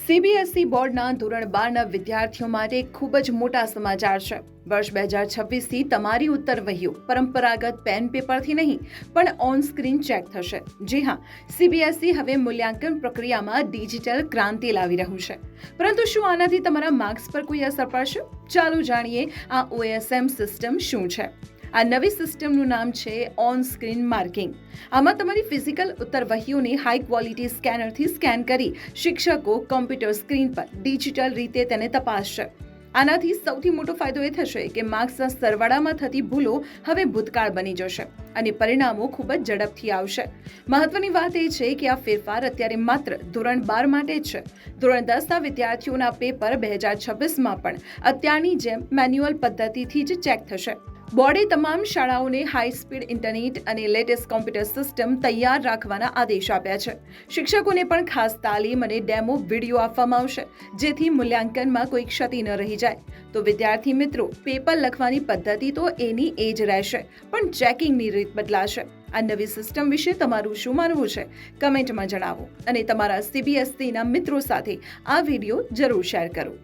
CBSE બોર્ડના ધોરણ 12ના વિદ્યાર્થીઓ માટે ખૂબ જ મોટા સમાચાર છે. વર્ષ 2026થી તમારી ઉત્તર વહીઓ પરંપરાગત પેન પેપરથી નહીં પણ ઓન સ્ક્રીન ચેક થશે. જી હા, સીબીએસઈ હવે મૂલ્યાંકન પ્રક્રિયામાં ડિજિટલ ક્રાંતિ લાવી રહ્યું છે. પરંતુ શું આનાથી તમારા માર્ક્સ પર કોઈ અસર પડશે? ચાલો જાણીએ આ ઓએસએમ સિસ્ટમ શું છે. આ નવી સિસ્ટમનું નામ છે ઓન સ્ક્રીન માર્કિંગ. આમાં તમારી ફિઝિકલ ઉત્તરવહીઓને હાઈ ક્વોલિટી સ્કેનરથી સ્કેન કરી શિક્ષકો કોમ્પ્યુટર સ્ક્રીન પર ડિજિટલ રીતે તેને તપાસશે. આનાથી સૌથી મોટો ફાયદો એ થશે કે માર્ક્સના સરવાળામાં થતી ભૂલો હવે ભૂતકાળ બની જશે અને પરિણામો ખૂબ જ ઝડપથી આવશે. મહત્વની વાત એ છે કે આ ફેરફાર અત્યારે માત્ર ધોરણ 12 માટે જ છે. ધોરણ 10ના વિદ્યાર્થીઓના પેપર 2026માં પણ અત્યારની જેમ મેન્યુઅલ પદ્ધતિથી જ ચેક થશે. બોર્ડે તમામ શાળાઓને હાઈ સ્પીડ ઇન્ટરનેટ અને લેટેસ્ટ કોમ્પ્યુટર સિસ્ટમ તૈયાર રાખવાના આદેશ આપ્યા છે. શિક્ષકોને પણ ખાસ તાલીમ અને ડેમો વિડીયો આપવામાં આવશે, જેથી મૂલ્યાંકનમાં કોઈ ક્ષતિ ન રહી જાય. તો વિદ્યાર્થી મિત્રો, પેપર લખવાની પદ્ધતિ તો એની એ જ રહેશે, પણ ચેકિંગની રીત બદલાશે. આ નવી સિસ્ટમ વિશે તમારું શું માનવું છે? કમેન્ટમાં જણાવો અને તમારા સીબીએસઈના મિત્રો સાથે આ વિડીયો જરૂર શેર કરો.